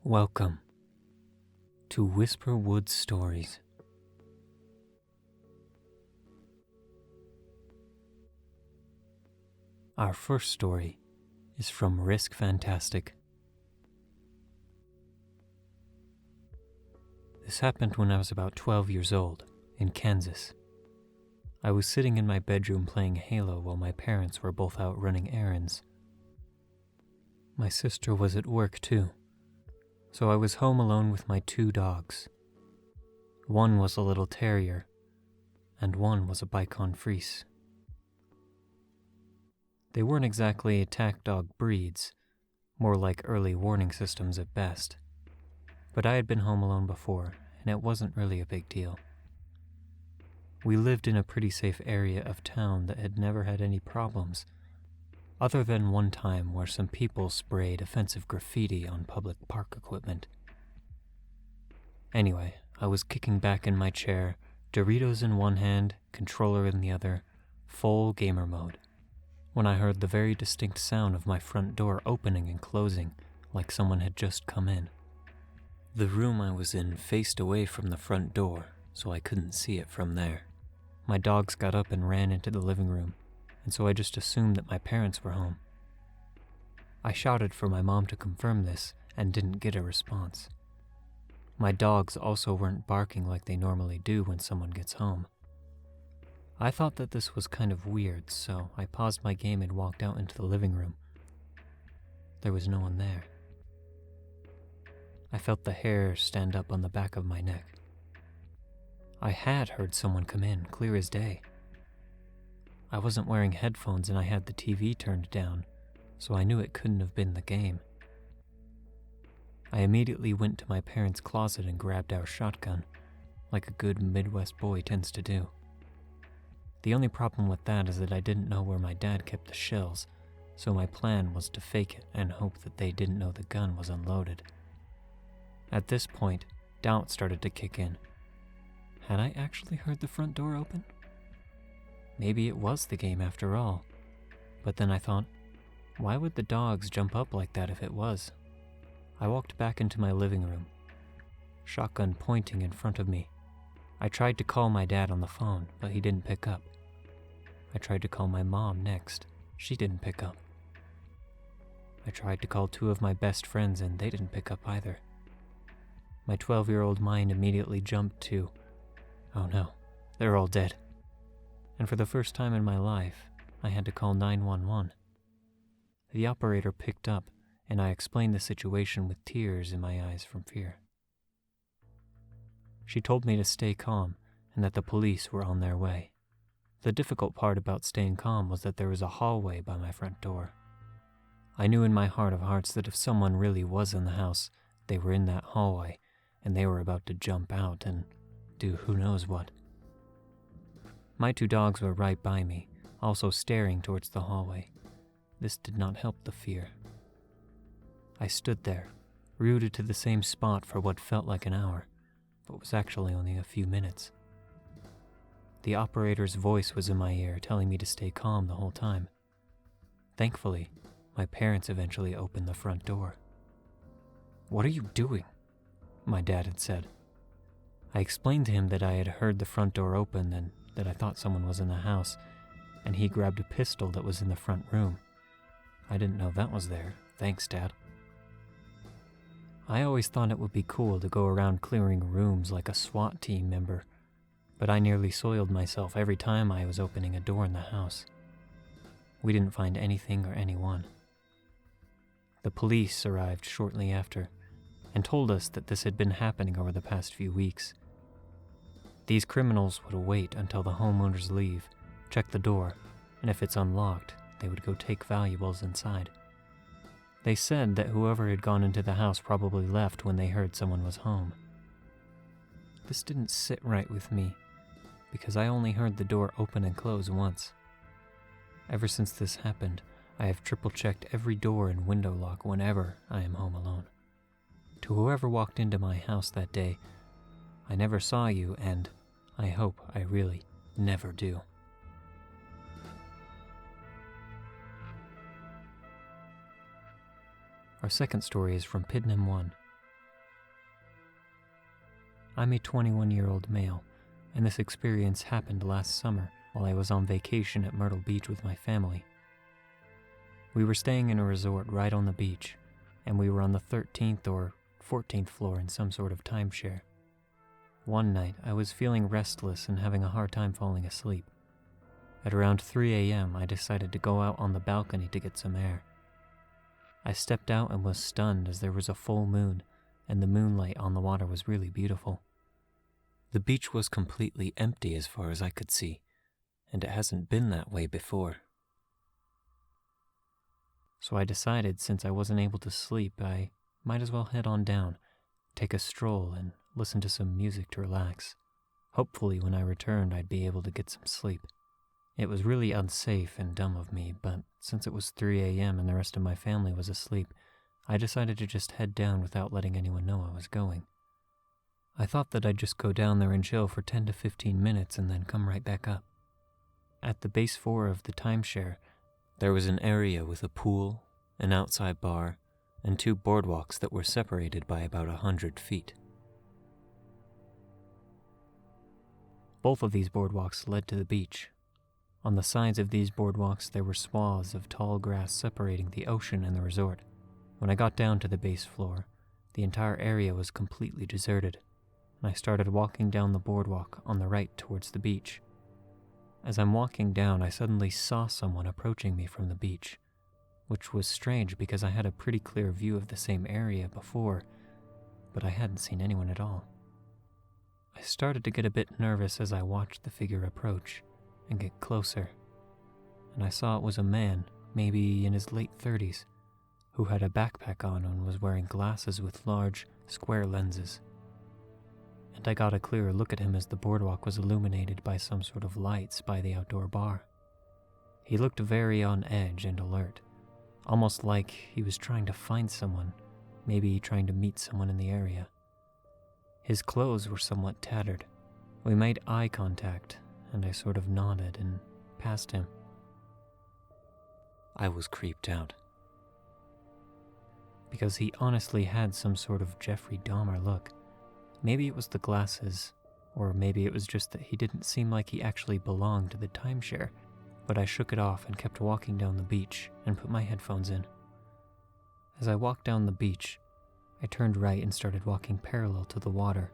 Welcome to Whisper Woods Stories. Our first story is from Risk Fantastic. This happened when I was about 12 years old, in Kansas. I was sitting in my bedroom playing Halo while my parents were both out running errands. My sister was at work too, so I was home alone with my two dogs. One was a little terrier, and one was a Bicon Frise. They weren't exactly attack dog breeds, more like early warning systems at best. But I had been home alone before, and it wasn't really a big deal. We lived in a pretty safe area of town that had never had any problems, other than one time where some people sprayed offensive graffiti on public park equipment. Anyway, I was kicking back in my chair, Doritos in one hand, controller in the other, full gamer mode, when I heard the very distinct sound of my front door opening and closing, like someone had just come in. The room I was in faced away from the front door, so I couldn't see it from there. My dogs got up and ran into the living room, and so I just assumed that my parents were home. I shouted for my mom to confirm this and didn't get a response. My dogs also weren't barking like they normally do when someone gets home. I thought that this was kind of weird, so I paused my game and walked out into the living room. There was no one there. I felt the hair stand up on the back of my neck. I had heard someone come in, clear as day. I wasn't wearing headphones and I had the TV turned down, so I knew it couldn't have been the game. I immediately went to my parents' closet and grabbed our shotgun, like a good Midwest boy tends to do. The only problem with that is that I didn't know where my dad kept the shells, so my plan was to fake it and hope that they didn't know the gun was unloaded. At this point, doubt started to kick in. Had I actually heard the front door open? Maybe it was the game after all. But then I thought, why would the dogs jump up like that if it was? I walked back into my living room, shotgun pointing in front of me. I tried to call my dad on the phone, but he didn't pick up. I tried to call my mom next. She didn't pick up. I tried to call two of my best friends and they didn't pick up either. My 12-year-old mind immediately jumped to, oh no, they're all dead. And for the first time in my life, I had to call 911. The operator picked up, and I explained the situation with tears in my eyes from fear. She told me to stay calm and that the police were on their way. The difficult part about staying calm was that there was a hallway by my front door. I knew in my heart of hearts that if someone really was in the house, they were in that hallway, and they were about to jump out and do who knows what. My two dogs were right by me, also staring towards the hallway. This did not help the fear. I stood there, rooted to the same spot for what felt like an hour, but was actually only a few minutes. The operator's voice was in my ear, telling me to stay calm the whole time. Thankfully, my parents eventually opened the front door. "What are you doing?" my dad had said. I explained to him that I had heard the front door open and that I thought someone was in the house, and he grabbed a pistol that was in the front room. I didn't know that was there. Thanks, Dad. I always thought it would be cool to go around clearing rooms like a SWAT team member, but I nearly soiled myself every time I was opening a door in the house. We didn't find anything or anyone. The police arrived shortly after and told us that this had been happening over the past few weeks. These criminals would wait until the homeowners leave, check the door, and if it's unlocked, they would go take valuables inside. They said that whoever had gone into the house probably left when they heard someone was home. This didn't sit right with me, because I only heard the door open and close once. Ever since this happened, I have triple-checked every door and window lock whenever I am home alone. To whoever walked into my house that day, I never saw you, and I hope I really never do. Our second story is from Pidnim 1, I'm a 21-year-old male, and this experience happened last summer while I was on vacation at Myrtle Beach with my family. We were staying in a resort right on the beach, and we were on the 13th or 14th floor in some sort of timeshare. One night, I was feeling restless and having a hard time falling asleep. At around 3 a.m., I decided to go out on the balcony to get some air. I stepped out and was stunned as there was a full moon, and the moonlight on the water was really beautiful. The beach was completely empty as far as I could see, and it hasn't been that way before. So I decided since I wasn't able to sleep, I might as well head on down, take a stroll, and listen to some music to relax. Hopefully when I returned, I'd be able to get some sleep. It was really unsafe and dumb of me, but since it was 3 a.m. and the rest of my family was asleep, I decided to just head down without letting anyone know I was going. I thought that I'd just go down there and chill for 10 to 15 minutes and then come right back up. At the base 4 of the timeshare, there was an area with a pool, an outside bar, and 2 boardwalks that were separated by about 100 feet. Both of these boardwalks led to the beach. On the sides of these boardwalks, there were swaths of tall grass separating the ocean and the resort. When I got down to the base floor, the entire area was completely deserted, and I started walking down the boardwalk on the right towards the beach. As I'm walking down, I suddenly saw someone approaching me from the beach, which was strange because I had a pretty clear view of the same area before, but I hadn't seen anyone at all. I started to get a bit nervous as I watched the figure approach and get closer, and I saw it was a man, maybe in his late 30s, who had a backpack on and was wearing glasses with large, square lenses. And I got a clearer look at him as the boardwalk was illuminated by some sort of lights by the outdoor bar. He looked very on edge and alert, almost like he was trying to find someone, maybe trying to meet someone in the area. His clothes were somewhat tattered. We made eye contact, and I sort of nodded and passed him. I was creeped out, because he honestly had some sort of Jeffrey Dahmer look. Maybe it was the glasses, or maybe it was just that he didn't seem like he actually belonged to the timeshare, but I shook it off and kept walking down the beach and put my headphones in. As I walked down the beach, I turned right and started walking parallel to the water.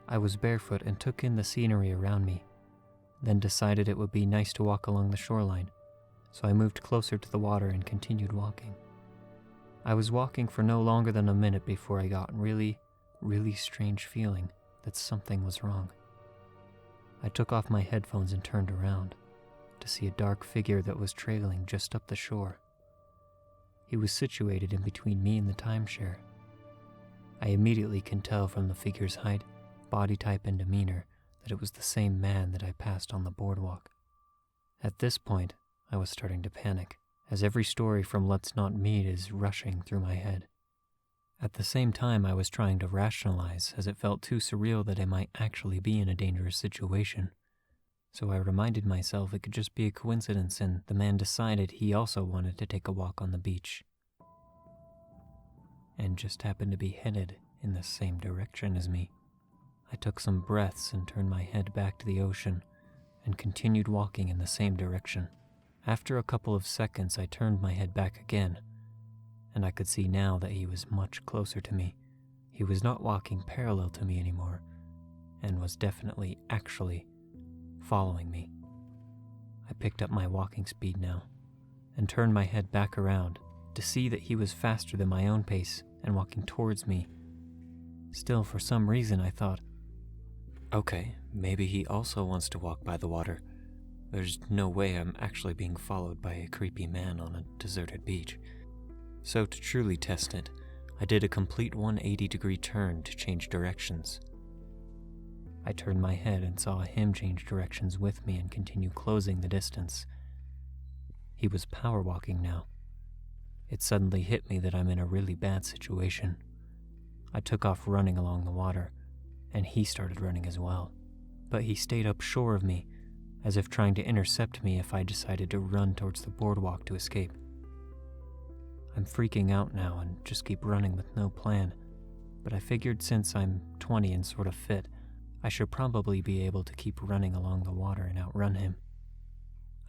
I was barefoot and took in the scenery around me, then decided it would be nice to walk along the shoreline, so I moved closer to the water and continued walking. I was walking for no longer than a minute before I got a really strange feeling that something was wrong. I took off my headphones and turned around to see a dark figure that was trailing just up the shore. He was situated in between me and the timeshare. I immediately can tell from the figure's height, body type, and demeanor that it was the same man that I passed on the boardwalk. At this point, I was starting to panic, as every story from Let's Not Meet is rushing through my head. At the same time, I was trying to rationalize, as it felt too surreal that I might actually be in a dangerous situation. So I reminded myself it could just be a coincidence and the man decided he also wanted to take a walk on the beach, and just happened to be headed in the same direction as me. I took some breaths and turned my head back to the ocean and continued walking in the same direction. After a couple of seconds, I turned my head back again, and I could see now that he was much closer to me. He was not walking parallel to me anymore, and was definitely actually following me. I picked up my walking speed now, and turned my head back around to see that he was faster than my own pace and walking towards me. Still, for some reason, I thought, okay, maybe he also wants to walk by the water. There's no way I'm actually being followed by a creepy man on a deserted beach. So to truly test it, I did a complete 180-degree turn to change directions. I turned my head and saw him change directions with me and continue closing the distance. He was power walking now. It suddenly hit me that I'm in a really bad situation. I took off running along the water, and he started running as well. But he stayed up shore of me, as if trying to intercept me if I decided to run towards the boardwalk to escape. I'm freaking out now and just keep running with no plan, but I figured since I'm 20 and sort of fit, I should probably be able to keep running along the water and outrun him.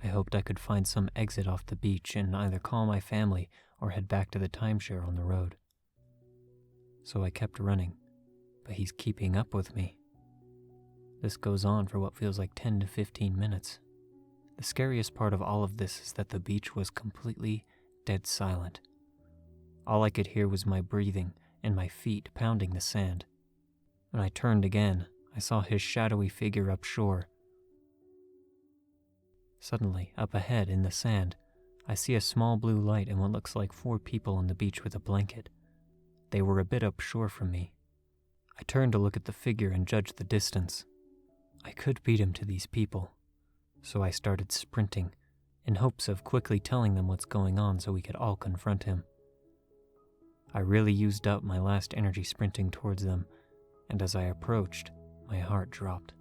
I hoped I could find some exit off the beach and either call my family or head back to the timeshare on the road. So I kept running, but he's keeping up with me. This goes on for what feels like 10 to 15 minutes. The scariest part of all of this is that the beach was completely dead silent. All I could hear was my breathing and my feet pounding the sand. When I turned again, I saw his shadowy figure up shore. Suddenly, up ahead in the sand, I see a small blue light and what looks like 4 people on the beach with a blanket. They were a bit upshore from me. I turned to look at the figure and judge the distance. I could beat him to these people, so I started sprinting, in hopes of quickly telling them what's going on so we could all confront him. I really used up my last energy sprinting towards them, and as I approached, my heart dropped.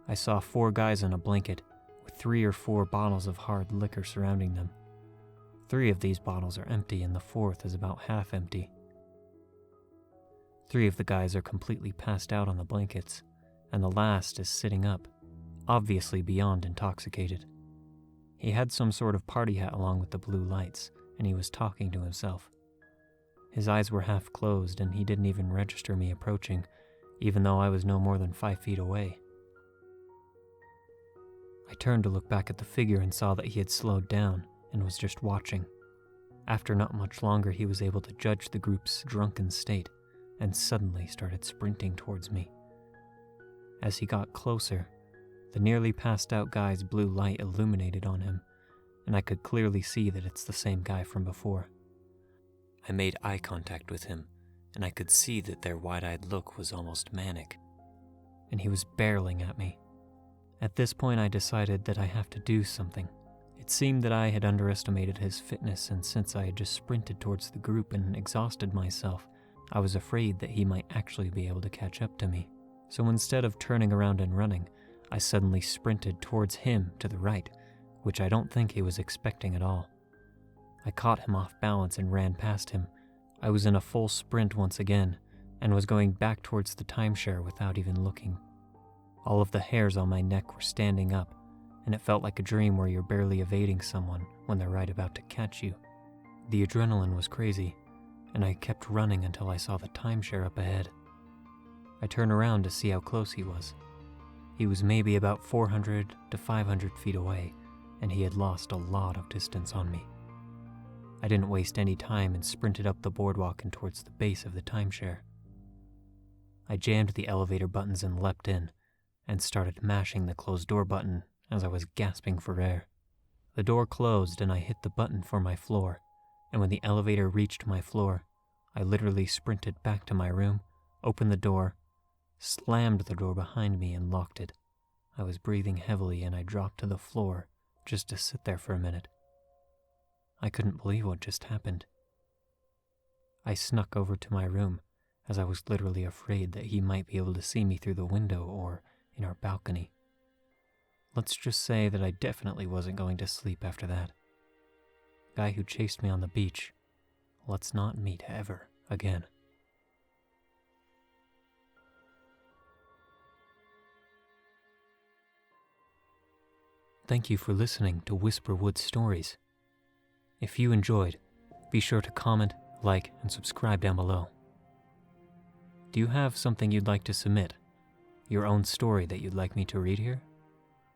I saw 4 guys on a blanket with 3 or 4 bottles of hard liquor surrounding them. 3 of these bottles are empty and the 4th is about half empty. 3 of the guys are completely passed out on the blankets, and the last is sitting up, obviously beyond intoxicated. He had some sort of party hat along with the blue lights, and he was talking to himself. His eyes were half closed and he didn't even register me approaching, even though I was no more than 5 feet away. I turned to look back at the figure and saw that he had slowed down and was just watching. After not much longer, he was able to judge the group's drunken state and suddenly started sprinting towards me. As he got closer, the nearly passed out guy's blue light illuminated on him, and I could clearly see that it's the same guy from before. I made eye contact with him, and I could see that their wide-eyed look was almost manic, and he was barreling at me. At this point, I decided that I have to do something. It seemed that I had underestimated his fitness, and since I had just sprinted towards the group and exhausted myself, I was afraid that he might actually be able to catch up to me. So instead of turning around and running, I suddenly sprinted towards him to the right, which I don't think he was expecting at all. I caught him off balance and ran past him. I was in a full sprint once again, and was going back towards the timeshare without even looking. All of the hairs on my neck were standing up, and it felt like a dream where you're barely evading someone when they're right about to catch you. The adrenaline was crazy, and I kept running until I saw the timeshare up ahead. I turned around to see how close he was. He was maybe about 400 to 500 feet away, and he had lost a lot of distance on me. I didn't waste any time and sprinted up the boardwalk and towards the base of the timeshare. I jammed the elevator buttons and leapt in, and started mashing the closed door button as I was gasping for air. The door closed and I hit the button for my floor, and when the elevator reached my floor, I literally sprinted back to my room, opened the door, slammed the door behind me and locked it. I was breathing heavily and I dropped to the floor just to sit there for a minute. I couldn't believe what just happened. I snuck over to my room as I was literally afraid that he might be able to see me through the window or in our balcony. Let's just say that I definitely wasn't going to sleep after that. Guy who chased me on the beach, let's not meet ever again. Thank you for listening to Whisperwood Stories. If you enjoyed, be sure to comment, like, and subscribe down below. Do you have something you'd like to submit? Your own story that you'd like me to read here?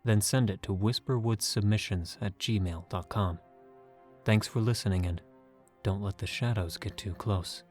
Then send it to whisperwoodsubmissions@gmail.com. Thanks for listening, and don't let the shadows get too close.